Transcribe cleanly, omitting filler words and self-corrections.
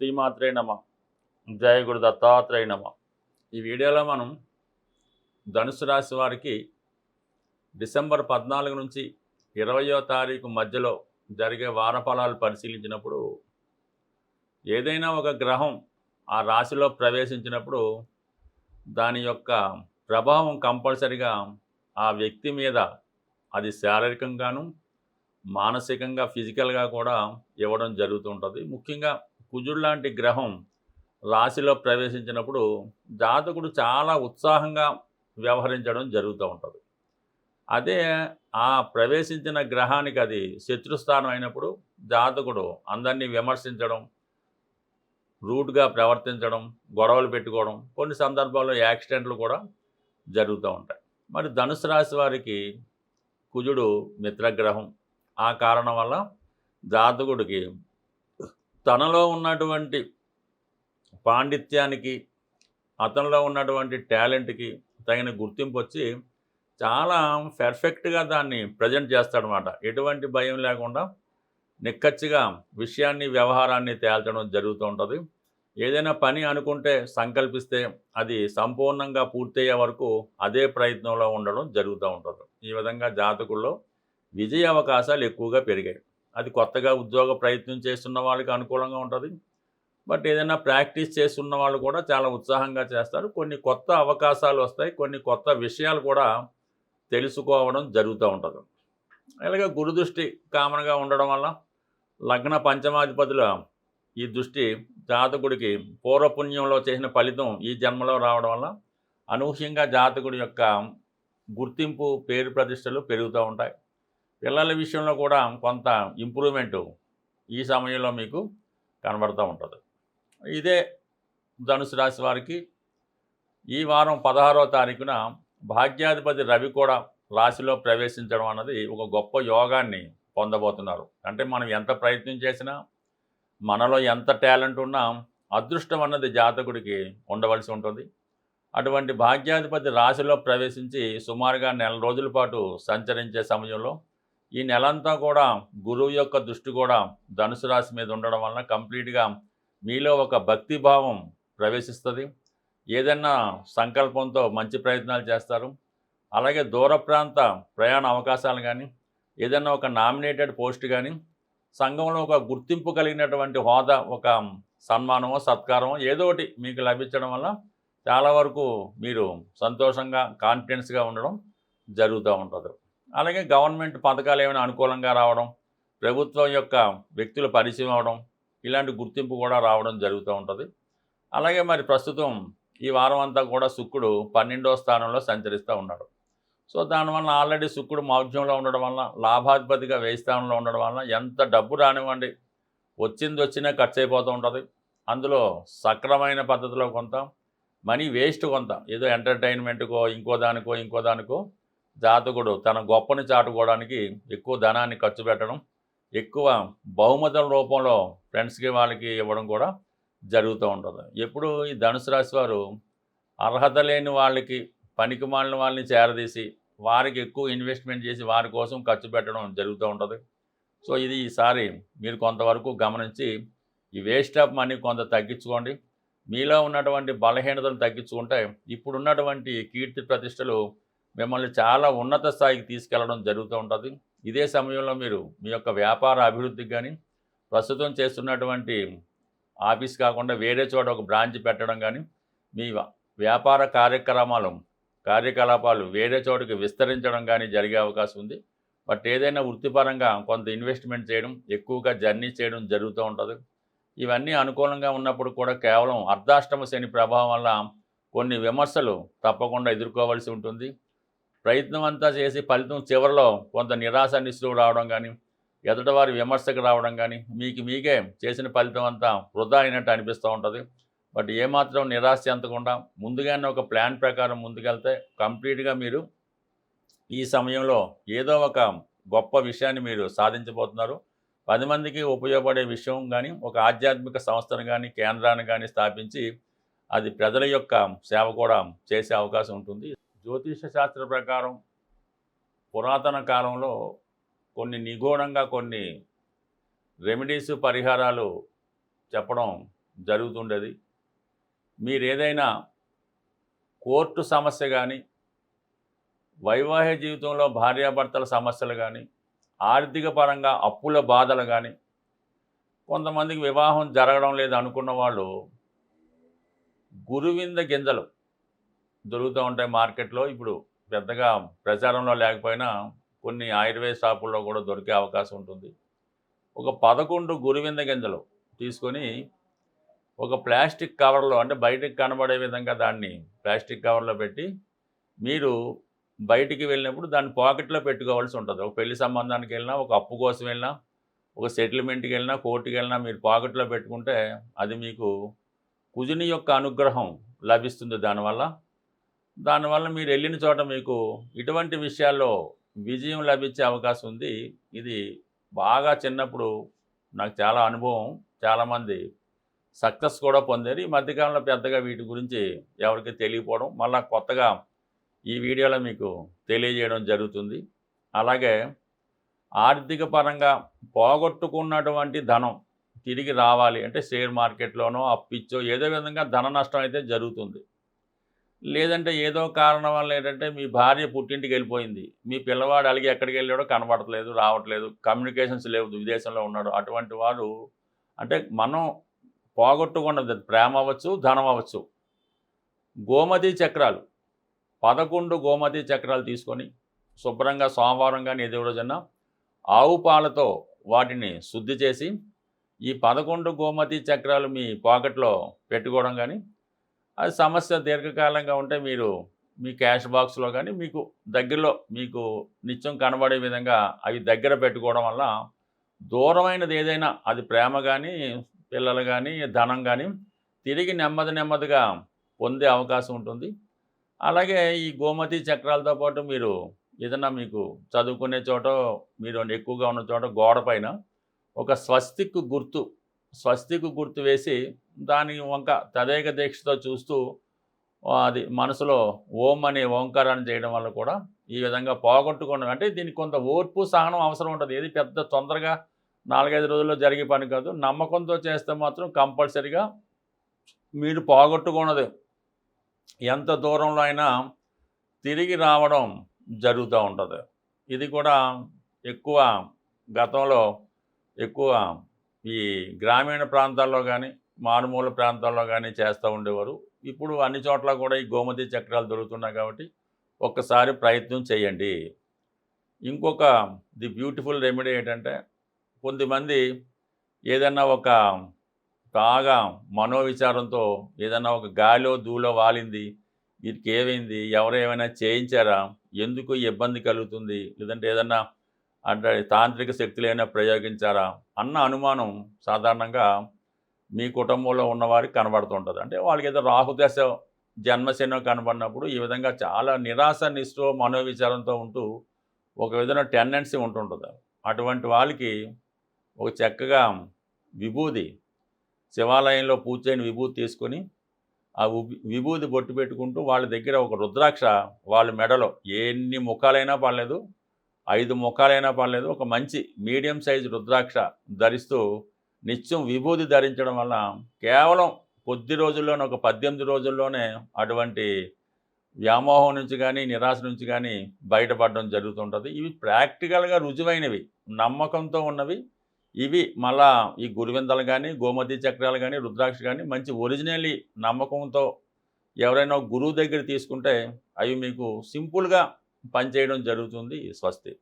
శ్రీమాత్రే నమ. జయ గురు దత్తాత్రేయ నమ. ఈ వీడియోలో మనం ధనుసు రాశి వారికి డిసెంబర్ 14 నుంచి 20వ తారీఖు మధ్యలో జరిగే వారఫలాలు పరిశీలించినప్పుడు ఏదైనా ఒక గ్రహం ఆ రాశిలో ప్రవేశించినప్పుడు దాని యొక్క ప్రభావం కంపల్సరిగా ఆ వ్యక్తి మీద అది శారీరకంగాను మానసికంగా ఫిజికల్గా కూడా ఇవ్వడం జరుగుతూ ఉంటుంది. ముఖ్యంగా కుజుడు లాంటి గ్రహం రాశిలో ప్రవేశించినప్పుడు జాతకుడు చాలా ఉత్సాహంగా వ్యవహరించడం జరుగుతూ ఉంటుంది. అదే ఆ ప్రవేశించిన గ్రహానికి అది శత్రుస్థానం అయినప్పుడు జాతకుడు అందరినీ విమర్శించడం, రూడ్గా ప్రవర్తించడం, గొడవలు పెట్టుకోవడం, కొన్ని సందర్భాల్లో యాక్సిడెంట్లు కూడా జరుగుతూ ఉంటాయి. మరి ధనుసు రాశి వారికి కుజుడు మిత్రగ్రహం. ఆ కారణం వల్ల జాతకుడికి తనలో ఉన్నటువంటి పాండిత్యానికి, అతనిలో ఉన్నటువంటి టాలెంట్కి తగిన గుర్తింపు వచ్చి చాలా పర్ఫెక్ట్గా దాన్ని ప్రజెంట్ చేస్తాడనమాట. ఎటువంటి భయం లేకుండా నిక్కచ్చిగా విషయాన్ని, వ్యవహారాన్ని తేల్చడం జరుగుతూ ఉంటుంది. ఏదైనా పని అనుకుంటే సంకల్పిస్తే అది సంపూర్ణంగా పూర్తయ్యే వరకు అదే ప్రయత్నంలో ఉండడం జరుగుతూ ఉంటుంది. ఈ విధంగా జాతకుల్లో విజయ అవకాశాలు ఎక్కువగా పెరిగాయి. అది కొత్తగా ఉద్యోగ ప్రయత్నం చేస్తున్న వాళ్ళకి అనుకూలంగా ఉంటుంది. బట్ ఏదైనా ప్రాక్టీస్ చేస్తున్న వాళ్ళు కూడా చాలా ఉత్సాహంగా చేస్తారు. కొన్ని కొత్త అవకాశాలు వస్తాయి. కొన్ని కొత్త విషయాలు కూడా తెలుసుకోవడం జరుగుతూ ఉంటుంది. అలాగే గురుదృష్టి కామన్గా ఉండడం వల్ల లగ్న పంచమాధిపతుల ఈ దృష్టి జాతకుడికి పూర్వపుణ్యంలో చేసిన ఫలితం ఈ జన్మలో రావడం వల్ల అనూహ్యంగా జాతకుడి యొక్క గుర్తింపు, పేరు ప్రతిష్టలు పెరుగుతూ ఉంటాయి. పిల్లల విషయంలో కూడా కొంత ఇంప్రూవ్మెంటు ఈ సమయంలో మీకు కనబడుతూ ఉంటుంది. ఇదే ధనుసు రాశి వారికి ఈ వారం 16వ తారీఖున భాగ్యాధిపతి రవి కూడా రాశిలో ప్రవేశించడం అన్నది ఒక గొప్ప యోగాన్ని పొందబోతున్నారు. అంటే మనం ఎంత ప్రయత్నం చేసినా, మనలో ఎంత టాలెంట్ ఉన్నా అదృష్టం అన్నది జాతకుడికి ఉండవలసి ఉంటుంది. అటువంటి భాగ్యాధిపతి రాశిలో ప్రవేశించి సుమారుగా నెల రోజుల పాటు సంచరించే సమయంలో ఈ నెలంతా కూడా గురువు యొక్క దృష్టి కూడా ధనుసు రాశి మీద ఉండడం వలన కంప్లీట్గా మీలో ఒక భక్తిభావం ప్రవేశిస్తుంది. ఏదైనా సంకల్పంతో మంచి ప్రయత్నాలు చేస్తారు. అలాగే దూర ప్రాంత ప్రయాణ అవకాశాలు కానీ, ఏదైనా ఒక నామినేటెడ్ పోస్ట్ కానీ, సంఘంలో ఒక గుర్తింపు కలిగినటువంటి హోదా, ఒక సన్మానమో సత్కారమో ఏదో ఒకటి మీకు లభించడం వల్ల చాలా వరకు మీరు సంతోషంగా, కాన్ఫిడెన్స్గా ఉండడం జరుగుతూ ఉంటుంది. అలాగే గవర్నమెంట్ పథకాలు ఏమైనా అనుకూలంగా రావడం, ప్రభుత్వం యొక్క వ్యక్తుల పరిచయం అవడం, ఇలాంటి గుర్తింపు కూడా రావడం జరుగుతూ ఉంటుంది. అలాగే మరి ప్రస్తుతం ఈ వారం అంతా కూడా శుక్రుడు 12వ స్థానంలో సంచరిస్తూ ఉన్నాడు. సో దానివల్ల ఆల్రెడీ శుక్రుడు మౌఢ్యంలో ఉండడం వల్ల, లాభాధిపతిగా 1000 స్థానంలో ఉండడం వల్ల ఎంత డబ్బు రానివ్వండి వచ్చింది వచ్చినా ఖర్చు అయిపోతూ ఉంటుంది. అందులో సక్రమైన పద్ధతిలో కొంత మనీ వేస్ట్, కొంత ఏదో ఎంటర్టైన్మెంట్కో ఇంకో దానికో జాతకుడు తన గొప్పని చాటుకోవడానికి ఎక్కువ ధనాన్ని ఖర్చు పెట్టడం, ఎక్కువ బహుమతుల రూపంలో ఫ్రెండ్స్కి వాళ్ళకి ఇవ్వడం కూడా జరుగుతూ ఉంటుంది. ఎప్పుడు ఈ ధనుసు రాశి వారు అర్హత లేని వాళ్ళకి, పనికిమాలిన వాళ్ళని చేరదీసి వారికి ఎక్కువ ఇన్వెస్ట్మెంట్ చేసి వారి కోసం ఖర్చు పెట్టడం జరుగుతూ ఉంటుంది. సో ఇది ఈసారి మీరు కొంతవరకు గమనించి ఈ వేస్ట్ ఆఫ్ మనీ కొంత తగ్గించుకోండి. మీలో ఉన్నటువంటి బలహీనతలు తగ్గించుకుంటే ఇప్పుడున్నటువంటి కీర్తి ప్రతిష్టలు మిమ్మల్ని చాలా ఉన్నత స్థాయికి తీసుకెళ్లడం జరుగుతూ ఉంటుంది. ఇదే సమయంలో మీరు మీ యొక్క వ్యాపార అభివృద్ధికి కానీ, ప్రస్తుతం చేస్తున్నటువంటి ఆఫీస్ కాకుండా వేరే చోట ఒక బ్రాంచ్ పెట్టడం కానీ, మీ వ్యాపార కార్యకలాపాలు వేరే చోటుకి విస్తరించడం కానీ జరిగే అవకాశం ఉంది. బట్ ఏదైనా వృత్తిపరంగా కొంత ఇన్వెస్ట్మెంట్ చేయడం, ఎక్కువగా జర్నీ చేయడం జరుగుతూ ఉంటుంది. ఇవన్నీ అనుకూలంగా ఉన్నప్పుడు కూడా కేవలం అర్ధాష్టమ శని ప్రభావం వల్ల కొన్ని విమర్శలు తప్పకుండా ఎదుర్కోవాల్సి ఉంటుంది. ప్రయత్నం అంతా చేసి ఫలితం చివరిలో కొంత నిరాశ నిస్సులు రావడం కానీ, ఎదుటివారి విమర్శకు రావడం కానీ, మీకే చేసిన ఫలితం అంతా వృధా అయినట్టు అనిపిస్తూ ఉంటుంది. బట్ ఏమాత్రం నిరాశ చెందకుండా ముందుగానే ఒక ప్లాన్ ప్రకారం ముందుకెళ్తే కంప్లీట్గా మీరు ఈ సమయంలో ఏదో ఒక గొప్ప విషయాన్ని మీరు సాధించబోతున్నారు. 10 మందికి ఉపయోగపడే విషయం కానీ, ఒక ఆధ్యాత్మిక సంస్థను కానీ, కేంద్రాన్ని కానీ స్థాపించి అది ప్రజల యొక్క సేవ కూడా చేసే అవకాశం ఉంటుంది. జ్యోతిష శాస్త్ర ప్రకారం పురాతన కాలంలో నిగూఢంగా కొన్ని రెమెడీస్, పరిహారాలు చెప్పడం జరుగుతుండేది. మీరేదైనా కోర్టు సమస్య కానీ, వైవాహిక జీవితంలో భార్యాభర్తల సమస్యలు కానీ, ఆర్థిక పరంగా అప్పుల బాధలు కానీ, కొంతమందికి వివాహం జరగడం లేదు అనుకున్న వాళ్ళు గురువింద గింజలు దొరుకుతూ ఉంటాయి మార్కెట్లో. ఇప్పుడు పెద్దగా ప్రచారంలో లేకపోయినా కొన్ని ఆయుర్వేద షాపుల్లో కూడా దొరికే అవకాశం ఉంటుంది. ఒక 11 గురువింద గింజలు తీసుకొని ఒక ప్లాస్టిక్ కవర్లో, అంటే బయటికి కనబడే విధంగా దాన్ని ప్లాస్టిక్ కవర్లో పెట్టి మీరు బయటికి వెళ్ళినప్పుడు దాన్ని పాకెట్లో పెట్టుకోవాల్సి ఉంటుంది. ఒక పెళ్లి సంబంధానికి వెళ్ళినా, ఒక అప్పు కోసం వెళ్ళినా, ఒక సెటిల్మెంట్కి వెళ్ళినా, కోర్టుకి వెళ్ళినా మీరు పాకెట్లో పెట్టుకుంటే అది మీకు కుజుని యొక్క అనుగ్రహం లభిస్తుంది. దానివల్ల మీరు వెళ్ళిన చోట మీకు ఇటువంటి విషయాల్లో విజయం లభించే అవకాశం ఉంది. ఇది బాగా చిన్నప్పుడు నాకు చాలా అనుభవం, చాలామంది సక్సెస్ కూడా పొందారు. ఈ మధ్యకాలంలో పెద్దగా వీటి గురించి ఎవరికి తెలియకపోవడం, మళ్ళీ కొత్తగా ఈ వీడియోలో మీకు తెలియజేయడం జరుగుతుంది. అలాగే ఆర్థిక పరంగా పోగొట్టుకున్నటువంటి ధనం తిరిగి రావాలి అంటే షేర్ మార్కెట్లోనో అప్పిచ్చో ఏదో విధంగా ధన నష్టం అయితే జరుగుతుంది. లేదంటే ఏదో కారణం వల్ల ఏంటంటే మీ భార్య పుట్టింటికి వెళ్ళిపోయింది, మీ పిల్లవాడు అలిగి ఎక్కడికి వెళ్ళాడో కనబడట్లేదు, రావట్లేదు, కమ్యూనికేషన్స్ లేవు, విదేశంలో ఉన్నాడు. అటువంటి వారు అంటే మనం పోగొట్టుకున్నది ప్రేమ అవ్వచ్చు, ధనం అవ్వచ్చు. గోమతి చక్రాలు 11 గోమతి చక్రాలు తీసుకొని శుభ్రంగా సోమవారం కానీ ఏదో రోజన్నా ఆవు పాలతో వాటిని శుద్ధి చేసి ఈ 11 గోమతి చక్రాలు మీ పాకెట్లో పెట్టుకోవడం కానీ, అది సమస్య దీర్ఘకాలంగా ఉంటే మీరు మీ క్యాష్ బాక్స్లో కానీ మీకు దగ్గరలో మీకు నిత్యం కనబడే విధంగా అవి దగ్గర పెట్టుకోవడం వల్ల దూరమైనది ఏదైనా, అది ప్రేమ కానీ, పిల్లలు కానీ, ధనం కానీ తిరిగి నెమ్మదిగా పొందే అవకాశం ఉంటుంది. అలాగే ఈ గోమతి చక్రాలతో పాటు మీరు ఏదన్నా మీకు చదువుకునే చోట, మీరు ఎక్కువగా ఉన్న చోట గోడ పైన ఒక స్వస్తిక్ గుర్తు వేసి దాని వంక తదేక దీక్షతో చూస్తూ అది మనసులో ఓం అనే ఓంకారాన్ని చేయడం వల్ల కూడా ఈ విధంగా పోగొట్టుకోవడం, అంటే దీనికి కొంత ఓర్పు సహనం అవసరం ఉంటుంది. ఏది పెద్ద తొందరగా 4-5 రోజుల్లో జరిగే పని కాదు. నమ్మకంతో చేస్తే మాత్రం కంపల్సరిగా మీరు పోగొట్టుకున్నది ఎంత దూరంలో అయినా తిరిగి రావడం జరుగుతూ ఉంటుంది. ఇది కూడా ఎక్కువ గతంలో ఈ గ్రామీణ ప్రాంతాల్లో కానీ, మారుమూల ప్రాంతాల్లో కానీ చేస్తూ ఉండేవారు. ఇప్పుడు అన్ని చోట్ల కూడా ఈ గోమతి చక్రాలు దొరుకుతున్నాయి కాబట్టి ఒక్కసారి ప్రయత్నం చేయండి. ఇంకొక ది బ్యూటిఫుల్ రెమెడీ ఏంటంటే, కొంతమంది ఏదన్నా ఒక బాగా మనోవిచారంతో ఏదన్నా ఒక గాలిలో ధూళో వాలింది, వీరికి ఏమైంది, ఎవరు ఏమైనా చేయించారా, ఎందుకు ఇబ్బంది కలుగుతుంది, లేదంటే ఏదన్నా అంటే తాంత్రిక శక్తులు ఏమైనా ప్రయోగించారా అన్న అనుమానం సాధారణంగా మీ కుటుంబంలో ఉన్నవారికి కనబడుతుంటుంది. అంటే వాళ్ళకి ఏదో రాహుదశ జన్మశనో కనబడినప్పుడు ఈ విధంగా చాలా నిరాశ నిస్పృహ మనోవిచారంతో ఉంటూ ఒక విధంగా టెండెన్సీ ఉంటుంటుంది. అటువంటి వాళ్ళకి ఒక చక్కగా విభూది, శివాలయంలో పూజ చేయని విభూతి తీసుకొని ఆ విభూది బొట్టు పెట్టుకుంటూ వాళ్ళ దగ్గర ఒక రుద్రాక్ష వాళ్ళ మెడలో ఎన్ని ముఖాలైనా పర్లేదు, 5 ముఖాలైనా పర్లేదు, ఒక మంచి మీడియం సైజు రుద్రాక్ష ధరిస్తూ నిత్యం విభూది ధరించడం వల్ల కేవలం కొద్ది రోజుల్లోనే, ఒక 18 రోజుల్లోనే అటువంటి వ్యామోహం నుంచి కానీ, నిరాశ నుంచి కానీ బయటపడడం జరుగుతుంటుంది. ఇవి ప్రాక్టికల్గా రుజువైనవి, నమ్మకంతో ఉన్నవి. ఇవి మళ్ళా ఈ గురువిందలు కానీ, గోమతి చక్రాలు కానీ, రుద్రాక్ష కానీ మంచి ఒరిజినల్లీ నమ్మకంతో ఎవరైనా గురువు దగ్గర తీసుకుంటే అవి మీకు సింపుల్గా పనిచేయడం జరుగుతుంది. స్వస్తి.